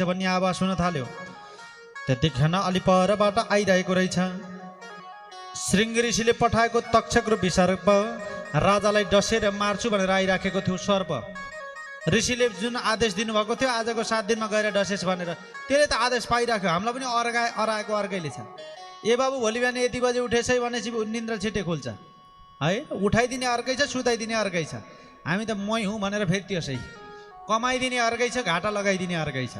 भन्ने आवाज हुन थाल्यो। त्यतिखेर अलि परबाट आइरहेको रहेछ श्रृंग ऋषिले पठाएको तक्षक रूपी सर्प राजालाई डसेर मार्छु भनेर आइराखेको थियो सर्प। ऋषिले जुन आदेश दिनुभएको थियो आजको 7 दिनमा गएर डसेस भनेर, त्यसले त आदेश पाइराख्यो, हामीलाई पनि अराएको अर्कैले छ। ए बाबु भोलि बिहान यति बजे उठेछ भनेपछि निन्द्रा छिट्टै खुल्छ है, उठाइदिने अर्कै छ, सुताइदिने अर्कै छ। हामी त मै हुँ भनेर फेरि त्यसै कमाइदिने अर्कै छ, घाटा लगाइदिने अर्कै छ।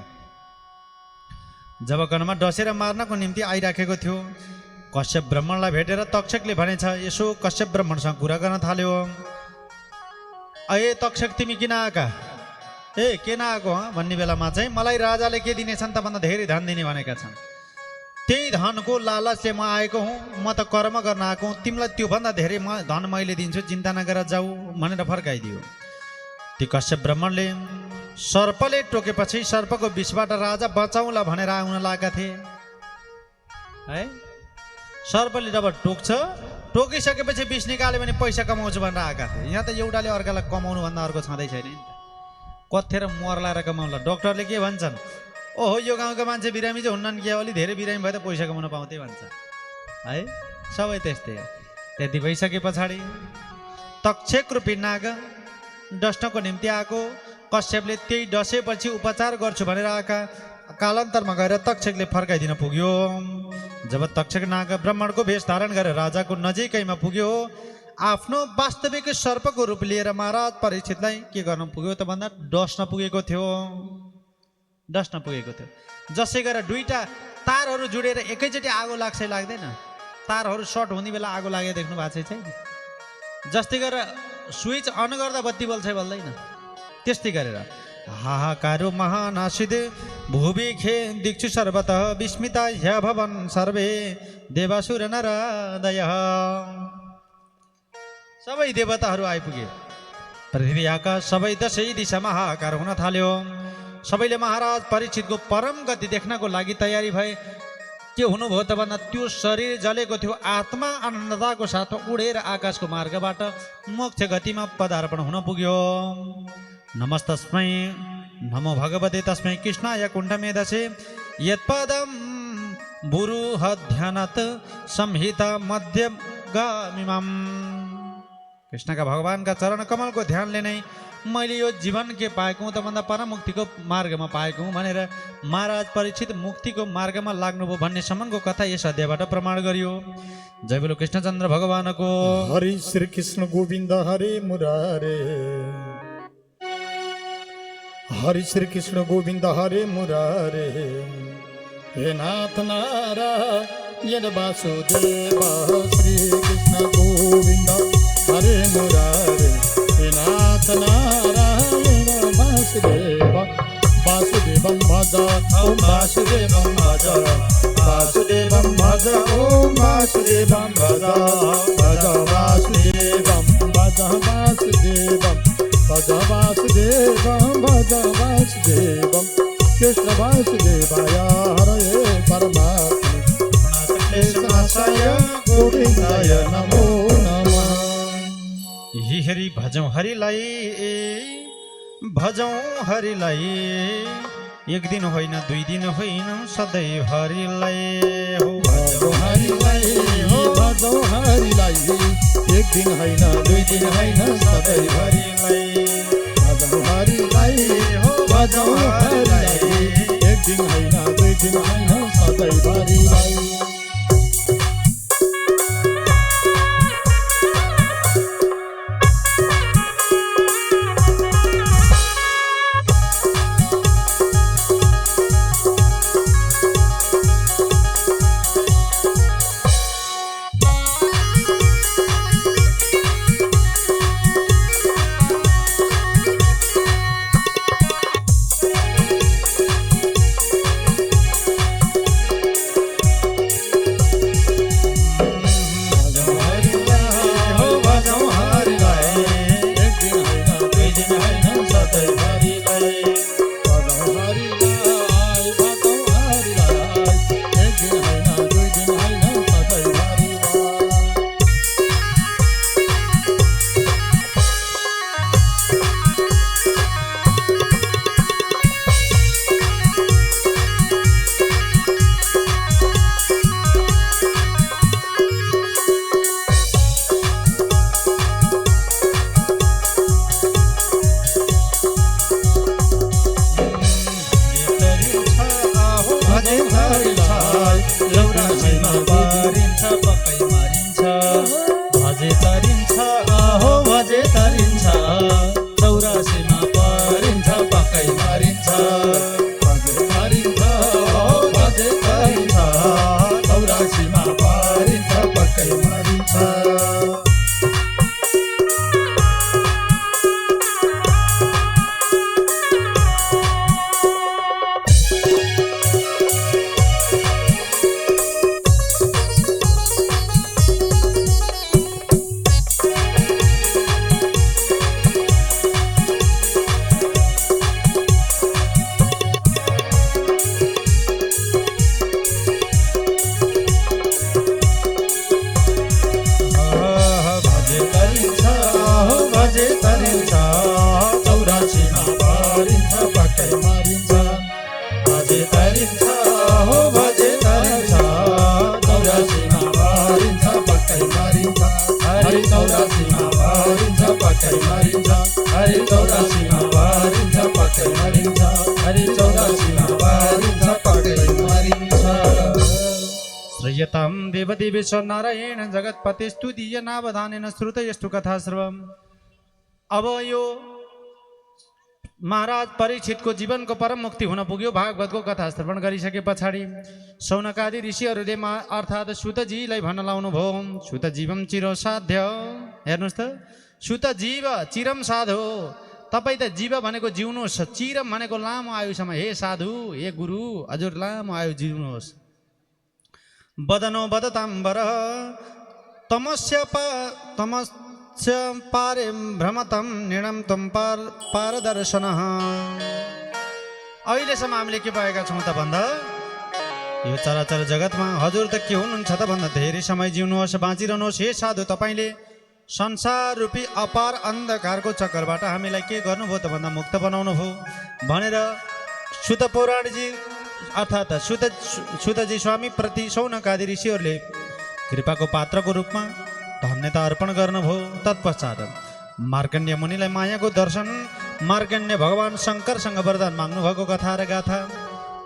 जब गनमा डसेर मार्नको निम्ति आइराखेको थियो, कश्यप ब्राह्मणलाई भेटेर तक्षकले भनेछ, यसो कश्यप ब्राह्मणसँग कुरा गर्न थाल्यो। ए तक्षक तिमी किन आएका, ए किन आएको भन्ने बेलामा चाहिँ मलाई राजाले के दिनेछन् त भन्दा धेरै धन दिने भनेका छन्, त्यही धनको लालचले म आएको हुँ, म त कर्म गर्न आएको हुँ, तिमीलाई त्योभन्दा धेरै धन मैले दिन्छु, चिन्ता नगर जाऊ भनेर फर्काइदियो। ती कश्यप ब्राह्मणले सर्पले टोकेपछि सर्पको विषबाट राजा बचाउला भनेर आउन लागेका थिए है। सर्पले जब टोक्छ, टोकिसकेपछि विष निकाल्यो भने पैसा कमाउँछु भनेर आएका थिए। यहाँ त एउटाले अर्कालाई कमाउनु भन्दा अर्को छँदै छैन नि त, कथेर मर लाएर कमाउला। डक्टरले के भन्छन्, ओहो यो गाउँका मान्छे बिरामी चाहिँ हुन्नन् कि, अलि धेरै बिरामी भए त पैसा कमाउन पाउँथे भन्छ है। सबै त्यस्तै हो। त्यति भइसके पछाडि तक्षक रूपी नाग डस्नको निम्ति आएको, कश्यपले त्यही डसेपछि उपचार गर्छु भनेर आएका। कालान्तरमा गएर तक्षकले फर्काइदिन पुग्यो। जब तक्षक नाग ब्राह्मणको भेष धारण गरेर राजाको नजिकैमा पुग्यो, आफ्नो वास्तविक सर्पको रूप लिएर महाराज परीक्षितलाई के गर्न पुग्यो त भन्दा डस्न पुगेको थियो। डस्न पुगेको थियो। जसै गरेर दुईटा तारहरू जोडेर एकैचोटि आगो लाग्छ लाग्दैन, तारहरू सर्ट हुने बेला आगो लागे देख्नु भएको छैन। जस्तै गरेर स्विच अन गर्दा बत्ती बल्छ बल्दैन, त्यस्तै गरेर हाहाकारो महानासिद भुवि खे दिक्षु सर्वतः विस्मिता ह्य भवन सर्वे देवासुर नरदय। सबै देवताहरू आइपुगे। पृथ्वी आकाश सबै 10 दिशामा हाहाकार हुन थाल्यो। सबैले महाराज परीक्षितको परम गति देख्नको लागि तयारी भए। के हुनुभयो त भन्दा त्यो शरीर जलेको थियो, आत्मा आनन्दताको साथ उडेर आकाशको मार्गबाट मोक्ष गतिमा पदार्पण हुन पुग्यो। नमस्तस्मै नमो भगवते तस्मै कृष्णाय कुण्डमेधसे यत्पदं बुरुह ध्यानत संहिता मध्यगामिमं। कृष्णका भगवानका चरण कमलको ध्यानले नै मैले यो जीवन के पाएको हुँ त भन्दा परमुक्तिको मार्गमा पाएको हुँ भनेर महाराज परीक्षित मुक्तिको मार्गमा लाग्नुभयो भन्ने सम्मको कथा यस अध्यायबाट प्रमाण गरियो। जय बोलो कृष्णचन्द्र भगवानको। हरि श्री कृष्ण गोविन्द हरे मुरारे, हरि श्री कृष्ण गोविन्द हरे मुरारे, हे नाथ नारायण वासुदेव श्री कृष्ण गोविन्द हरे मुरारे, हे नाथ नारायण वासुदेव वासुदेवं भज ओम वासुदेवं भज, वासुदेवं भज ओम वासुदेवं भज, भज वासुदेवं भज वासुदेवं भज वासुदेवं भज वासुदेवं कृष्ण वासुदेवाय हरये परमात्मने प्रणतक्लेशनाशाय गोविन्दाय नमो नमः। ही हरि भजौं हरिलाई, भजौं हरिलाई, एक दिन होइन 2 दिन होइन सधैँ हरिलाई हो। भजौं हरिलाई हो, भजौं हरिलाई, एक दिन होइन 2 दिन होइन सधैँ हरिलाई। भजौं हरिलाई हो, भजौं हरिलाई, एक दिन होइन 2 दिन होइन सधैँ हरिलाई। चौरासीमा पारिन्छ पक्कै मारिन्छ भजे तरिन्छ आहो भजे तरिन्छ चौरासीमा पारिन्छ पक्कै मारिन्छ भजे तारिन्छ भजे तारिन्छ चौरासीमा पारिन्छ पक्कै मारिन्छ श्रयतां देवदेवेश नारायण जगत्पते स्तुतीय नावधानेन श्रुतयस्तु कथाश्रवम्। अब यो महाराज परीक्षितको जीवनको परम मुक्ति हुन पुग्यो। भागवतको कथा श्रवण गरिसके पछाडि शौनकादि ऋषिहरूले अर्थात् सुतजीलाई भन्न लाउनु भयो, सुतजीवम चिरो साध्य। हेर्नुहोस् त, सुतजीव चिरम साधो, तपाईँ त जीव भनेको जिउनुहोस्, चिरम भनेको लामो आयुसम्म। हे साधु, हे गुरु, हजुर लामो आयु जिउनुहोस्। बदनो बदताम्बर तमस्य पारे भ्रमतम निर्णम तम पारदर्शन। अहिलेसम्म हामीले के पाएका छौँ त भन्दा यो चराचर जगतमा हजुर त के हुनुहुन्छ त भन्दा धेरै समय जिउनुहोस्, बाँचिरहनुहोस्। हे साधु, तपाईँले संसार रूपी अपार अन्धकारको चक्करबाट हामीलाई के गर्नुभयो त भन्दा मुक्त बनाउनु भयो भनेर सुत पौराणजी अर्थात् सुतजी स्वामी प्रति शौनकादि ऋषिहरूले कृपाको पात्रको रूपमा धन्यता अर्पण गर्नुभयो। तत्पश्चात मार्कण्डेय मुनिलाई मायाको दर्शन, मार्कण्डेय भगवान शङ्करसँग वरदान माग्नुभएको कथा र गाथा,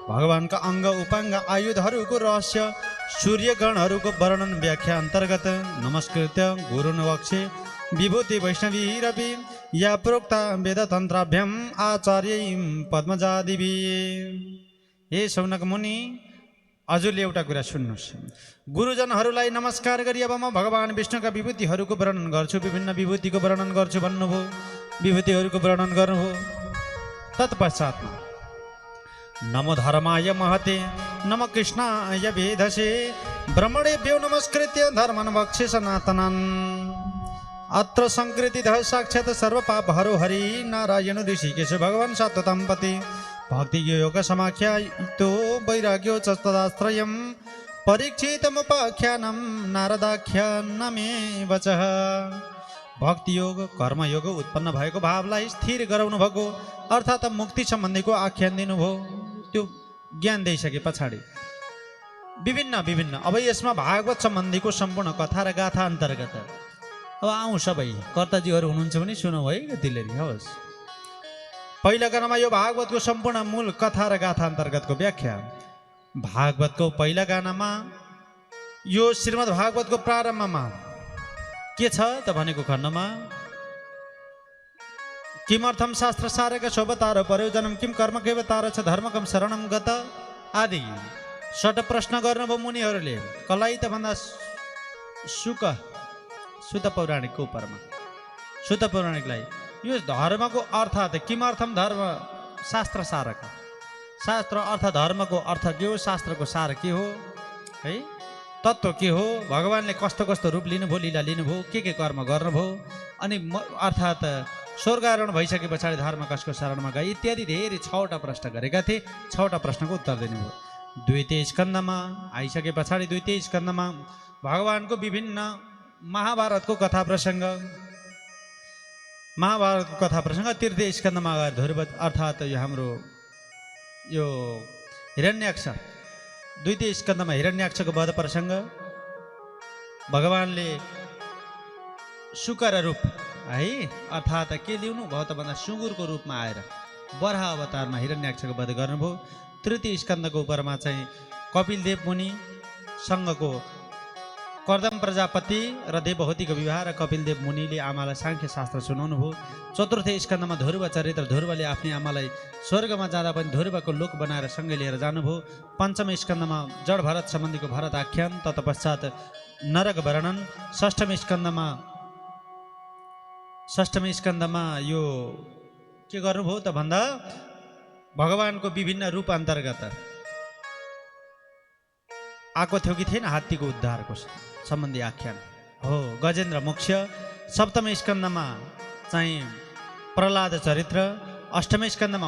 भगवानका अङ्ग उपाङ्ग आयुधहरूको रहस्य, सूर्यगणहरूको वर्णन व्याख्या अन्तर्गत नमस्कृत्य गुरुन् वक्षे विभूति वैष्णवी रवि या प्रोक्ता वेदतन्त्राभ्याम आचार्य पद्मजादिवी। हे शौनक मुनि, हजुरले एउटा कुरा सुन्नुहोस्। गुरुजनहरूलाई नमस्कार गरी अब म भगवान विष्णुका विभूतिहरूको वर्णन गर्छु, विभिन्न विभूतिको वर्णन गर्छु भन्नुभयो, विभूतिहरूको वर्णन गर्नुभयो। तत्पश्चातमा नमो धर्माय महते नमो कृष्णाय वेधसे ब्रह्मणेभ्यो नमस्कृत्य धर्मन् वक्षे सनातनन्। अत्र संकृतितः साक्षात् सर्वपापहरो हरि नारायण ऋषिकेश भगवान् सात्वतं पति भक्ति योग समाख्यातो वैराग्यो च तदाश्रयं परीक्षितमुपाख्यानं नारदाख्यानमे वचः। भक्ति योग कर्मयोग उत्पन्न भएको भावलाई स्थिर गराउनु भएको अर्थात् मुक्ति सम्बन्धीको आख्यान दिनुभयो। त्यो ज्ञान दिइसके पछाडि विभिन्न अब यसमा भागवत सम्बन्धीको सम्पूर्ण कथा र गाथा अन्तर्गत अब आउँ सबै कर्ताजीहरू हुनुहुन्छ भने सुनौ है दिल्ली होस्। पहिला गानामा यो भागवतको सम्पूर्ण मूल कथा र गाथा अन्तर्गतको व्याख्या। भागवतको पहिला गानामा यो श्रीमद् भागवतको प्रारम्भमा के छ त भनेको खण्डमा किमर्थम शास्त्र सारक शोभतार प्रयोजनम किम कर्म केवतार छ धर्मकम शरणम गत आदि षट प्रश्न गर्नुभयो मुनिहरूले। कसलाई त भन्दा सुत पौराणिकको उपरमा, सुत पौराणिकलाई यो धर्मको अर्थात् किमर्थम धर्म शास्त्र सारक, शास्त्र अर्थ धर्मको अर्थ के हो, शास्त्रको सार के हो है, तत्त्व के हो, भगवानले कस्तो कस्तो रूप लिनुभयो, लीला लिनुभयो, के कर्म गर्नुभयो, अनि अर्थात् स्वर्गारोहण भइसके पछाडि धर्म कसको शरणमा गए इत्यादि धेरै 6वटा प्रश्न गरेका थिए। 6वटा प्रश्नको उत्तर दिनुभयो। द्वितीय स्कन्धमा आइसके पछाडि द्वितीय स्कन्धमा भगवानको विभिन्न महाभारतको कथा प्रसङ्ग, महाभारतको कथा प्रसङ्ग तृतीय स्कन्धमा गएर ध्रुव अर्थात् यो हाम्रो यो हिरण्याक्ष, द्वितीय स्कन्धमा हिरण्याक्षको वध प्रसङ्ग, भगवानले शुकर रूप है अर्थात् के ल्याउनु भयो त भन्दा सुँगुरको रूपमा आएर वराह अवतारमा हिरण्याक्षको वध गर्नुभयो। तृतीय स्कन्धको उपरमा चाहिँ कपिलदेव मुनिसँगको कर्दम प्रजापति र देवहूतिको विवाह र कपिलदेव मुनिले आमालाई साङ्ख्य शास्त्र सुनाउनु भयो। चतुर्थ स्कन्धमा ध्रुव चरित्र, ध्रुवले आफ्नी आमालाई स्वर्गमा जाँदा पनि ध्रुवको लोक बनाएर सँगै लिएर जानुभयो। पञ्चम स्कन्धमा जड भरत सम्बन्धीको भरत आख्यान, तत्पश्चात नरक वर्णन। षष्ठम स्कन्धमा यो के गर्नुभयो त भन्दा भगवानको विभिन्न रूप अन्तर्गत आएको थियो कि थिएन, हात्तीको उद्धारको सम्बन्धी आख्यान हो गजेन्द्र मोक्ष। सप्तम स्कन्धमा चाहिँ प्रहलाद चरित्र। अष्टम स्कन्धमा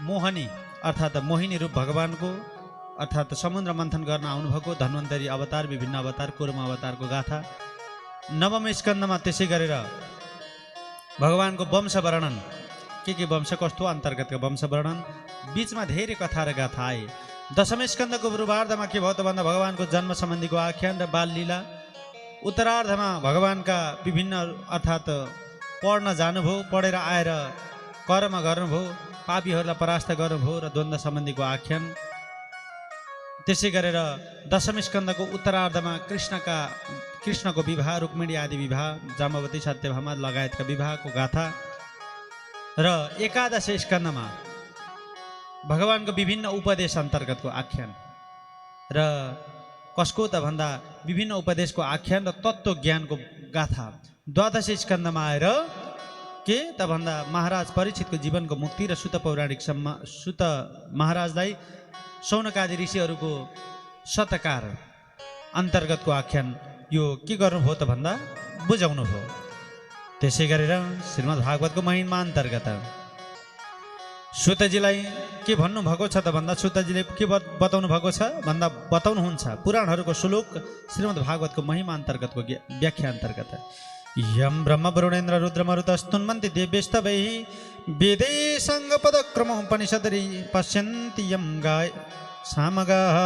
मोहनी अर्थात् मोहिनी रूप भगवानको, अर्थात् समुद्र मन्थन गर्न आउनुभएको धन्वन्तरी अवतार, विभिन्न अवतार, कुर्म अवतारको गाथा। नवम स्कन्धमा त्यसै गरेर भगवानको वंश वर्णन, के वंश कस्तो अन्तर्गतको वंश वर्णन, बीचमा धेरै कथा र गाथा आए। दशम स्कन्धको पूर्वार्धमा के भयो त भन्दा भगवानको जन्म सम्बन्धीको आख्यान र बाल लीला। उत्तरार्धमा भगवानका विभिन्न अर्थात् पढ्न जानुभयो, पढेर आएर कर्म गर्नुभयो, पापीहरूलाई परास्त गर्नुभयो र द्वन्द्व सम्बन्धीको आख्यान। त्यसै गरेर दशम स्कन्धको उत्तरार्धमा कृष्णको विवाह, रुक्मिणी आदि विवाह, जाम्बवती सत्यभामा लगायतका विवाहको गाथा। र एकादश स्कन्धमा भगवानको विभिन्न उपदेश अन्तर्गतको आख्यान र कसको त भन्दा विभिन्न उपदेशको आख्यान र तत्त्व ज्ञानको गाथा। द्वादश स्कन्धमा आएर के त भन्दा महाराज परीक्षितको जीवनको मुक्ति र सुत महाराजलाई शौनकादि ऋषिहरूको सत्कार अन्तर्गतको आख्यान। यो के गर्नुभयो त भन्दा बुझाउनु भयो। त्यसै गरेर श्रीमद् भागवतको महिमा अन्तर्गत सुतजीलाई के भन्नुभएको छ त भन्दा सुतजीले के बताउनु भएको छ भन्दा बताउनुहुन्छ पुराणहरूको श्लोक श्रीमद् भागवतको महिमा अन्तर्गतको व्याख्या अन्तर्गत। यम ब्रह्म वरुणेन्द्र रुद्र मरुतस्तुन्वन्ति देव्यस्तवैः वेदै सङ्गपदक्रमोपनिषदरि पश्यन्ति यम गाय सामगाः।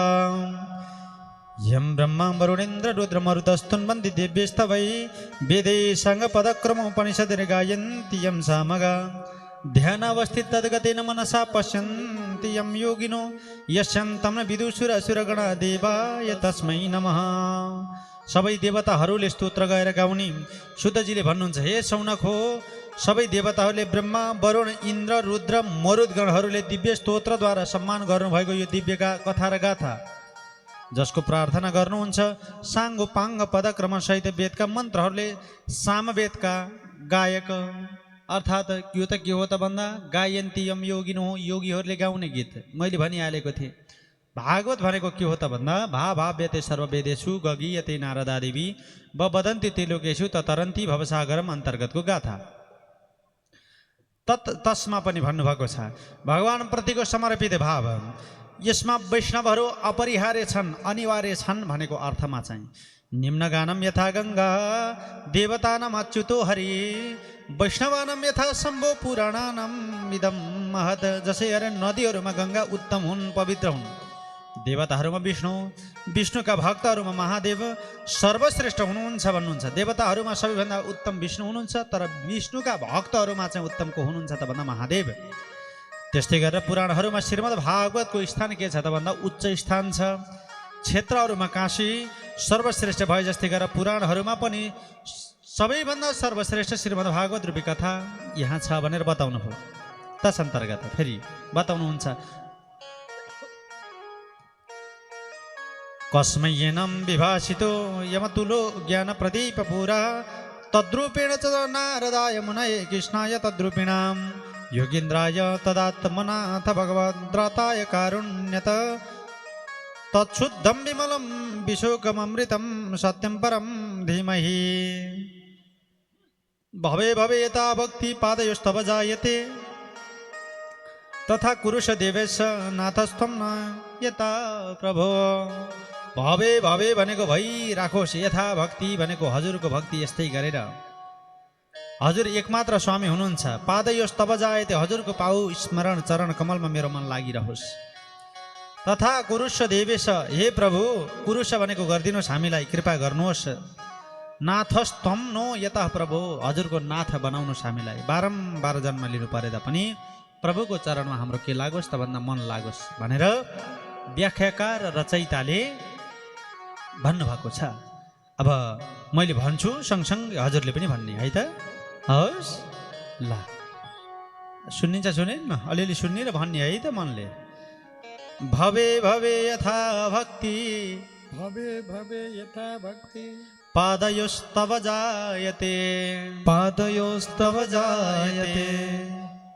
यम ब्रह्म वरुणेन्द्र रुद्र मरुतस्तुन्वन्ति देव्यस्तवैः वेदै सङ्गपदक्रमोपनिषदरि गायन्ति यम सामगाः। ध्यानावस्थित तद्गतेन मनसा पश्यन्ति यम योगिनो यस्यन्तं विदुषुरसुरगणा देवाय तस्मै नमः। सबै देवताहरूले स्तोत्र गाएर गाउने शुद्धजीले भन्नुहुन्छ, हे शौनक हो, सबै देवताहरूले ब्रह्मा वरुण इन्द्र रुद्र मरुदगणहरूले दिव्य स्तोत्रद्वारा सम्मान गर्नुभएको यो दिव्य कथा र गाथा जसको प्रार्थना गर्नुहुन्छ साङ्गो पाङ्ग पदक्रमसहित वेदका मन्त्रहरूले सामवेदका गायक अर्थात् यो त के हो त भन्दा गायन्ती यम योगिनो, योगीहरूले गाउने गीत मैले भनिहालेको थिएँ। भागवत भनेको के हो त भन्दा भाव्यते सर्ववेदेषु गगीयते नारदादेवी वदन्ति त्रिलोकेषु ततरन्ति भवसागरम अन्तर्गतको गाथा। तस्मा पनि भन्नुभएको छ भगवान प्रतिको समर्पित भाव। यसमा वैष्णवहरू अपरिहार्य छन्, अनिवार्य छन् भनेको अर्थमा चाहिँ निम्न गानम यथा गङ्गा देवतानाम अच्युतो हरि वैष्णवानाम यथा शम्भो पुराणानाम इदम महत। जसै अरे नदीहरूमा गङ्गा उत्तम हुन्, पवित्र हुन्, देवताहरूमा विष्णु, विष्णुका भक्तहरूमा महादेव सर्वश्रेष्ठ हुनुहुन्छ भन्नुहुन्छ। देवताहरूमा सबैभन्दा उत्तम विष्णु हुनुहुन्छ, तर विष्णुका भक्तहरूमा चाहिँ उत्तमको हुनुहुन्छ त भन्दा महादेव। त्यस्तै गरेर पुराणहरूमा श्रीमद् भागवतको स्थान के छ त भन्दा उच्च स्थान छ। क्षेत्रहरूमा काशी सर्वश्रेष्ठ भए जस्तै गरेर पुराणहरूमा पनि सबैभन्दा सर्वश्रेष्ठ श्रीमद् भागवत रूपी कथा यहाँ छ भनेर बताउनु भयो। तस अन्तर्गत फेरि बताउनुहुन्छ कस्मयेनं विभासितो यमतुलो ज्ञान प्रदीप पुरा तद्रूपेण च नारदाय मुनये कृष्णाय तद्रूपिणां योगीन्द्राय तदात्मनाथ भगवद्राताय कारुण्यत तच्छुद्धं विमलं विशोकममृतं सत्यं परं धीमहि। भवे भवे यथा भक्ति पादयोस्तव जायते तथा कुरुष देवेश नाथस्थं न यथा प्रभो। भवे भवे भनेको भइराखोस्, यथा भक्ति भनेको हजुरको भक्ति यस्तै गरेर हजुर एकमात्र स्वामी हुनुहुन्छ। पादयोस्तव जायते हजुरको पाउ स्मरण चरण कमलमा मेरो मन लागिरहोस्। तथा कुरुष देवेश हे प्रभु, कुरुष भनेको गरिदिनुहोस्, हामीलाई कृपा गर्नुहोस्। नाथस्तम नो यता प्रभु, हजुरको नाथ बनाउनुहोस् हामीलाई। बारम्बार जन्म लिनु परेदा पनि प्रभुको चरणमा हाम्रो के लागोस् त भन्दा मन लागोस् भनेर व्याख्याकार रचयिताले भन्नुभएको छ। अब मैले भन्छु सँगसँगै हजुरले पनि भन्ने है त, हवस् ल। सुनिन्छ सुनेन, अलिअलि सुन्ने र भन्ने है त मनले। भवे भवे यथा भक्ति, भवे भवे यथा भक्ति, पादयोस्तव जायते, पादयोस्तव जायते,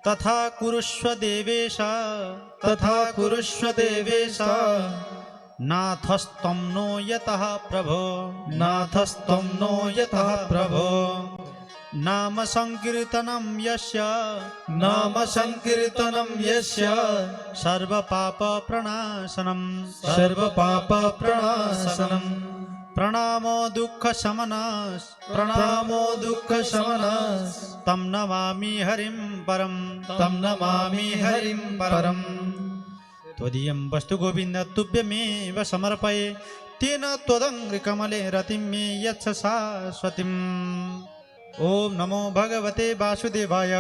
तथा कुरुष्व देवेश, तथा कुरुष्व देवेश, नाथस्त्वं नो यतः प्रभो, नाथस्त्वं नो यतः प्रभो। नाम संकीर्तनं यस्य, नाम संकीर्तनं यस्य, सर्वपाप प्रणाशनं, सर्वपाप प्रणाशनं, प्रणामो दुःख शमनस्, प्रणामो दुःख शमनस्, तं नमामि हरिं परं, तं नमामि हरिं परम्। त्वदीयं वस्तु गोविन्द तुभ्यमेव समर्पये, तेन त्वदङ्घ्रिकमले रतिं मे यच्छ शाश्वतीम्। ओम नमो भगवते वासुदेवाय।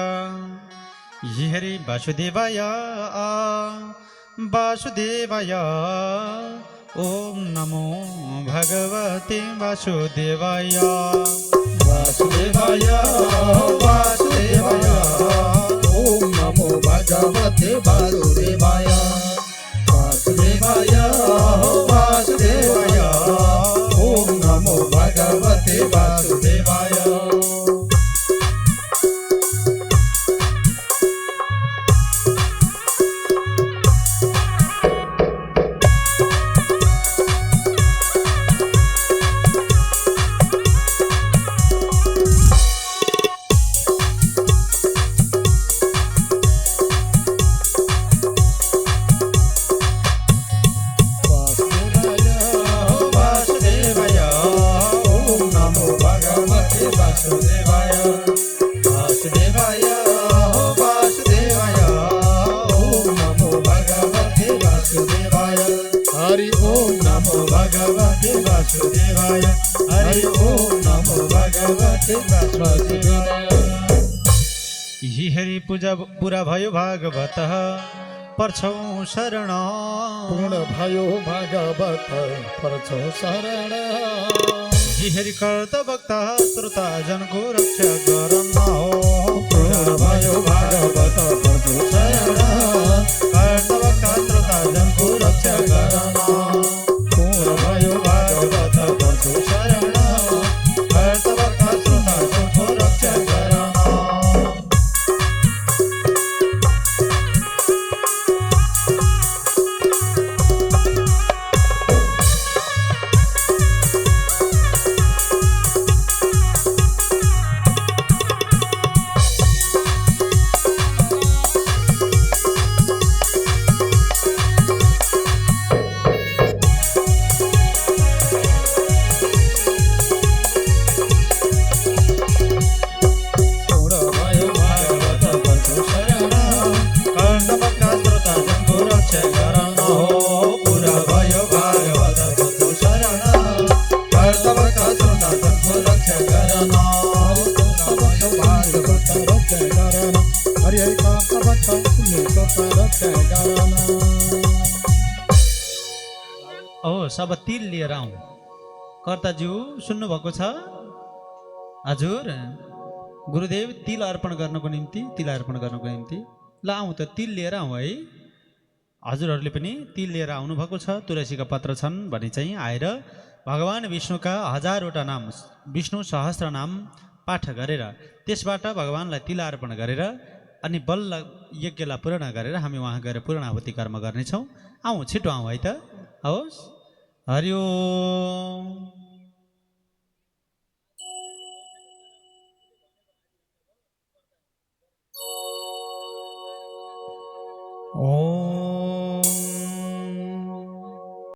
ये हरि वासुदेवाय वासुदेवाय। ओम नमो भगवते वासुदेवाय वासुदेवाय वासुदेवाय। ओम नमो भगवते वासुदेवाय वासुदेवाय वासुदेवाय। ओम नमो भगवते वासुदेवाय। हरि ओम नमो भगवते वासुदेवाय। हरि ओम नमो भगवते वासुदेवाय। ये हरि पूजा पूरा भयो भागवत पर्छौ शरण। पूर्ण भयो भागवत पर्छौ शरण। ये हरि कर्त भक्त श्रोता जनको रक्षा गरन हो। पूर्ण भयो भागवत पर्छौ शरण। कर्त भक्त श्रोता जनको रक्षा गरन। पूर्ण भयो भागवत पर्छौ शरण। कर्त भक्त श्रोता जनको रक्षा गरन। ओ सब तिल लिएर आउँ। कर्ताज्यू सुन्नुभएको छ? हजुर गुरुदेव तिल अर्पण गर्नको निम्ति, तिल अर्पण गर्नको निम्ति। ल आउँ त तिल लिएर आउँ है। हजुरहरूले पनि तिल लिएर आउनुभएको छ। तुलसीका पत्र छन् भने चाहिँ आएर भगवान् विष्णुका 1000वटा नाम, विष्णु सहस्त्र नाम पाठ गरेर त्यसबाट भगवान्लाई तिल अर्पण गरेर अनि बल्ल यज्ञलाई पूर्ण गरेर हामी वहाँ गएर पूर्णाहुति कर्म गर्नेछौँ। आउँ छिटो आउँ है त। हवस्। हरि ओम।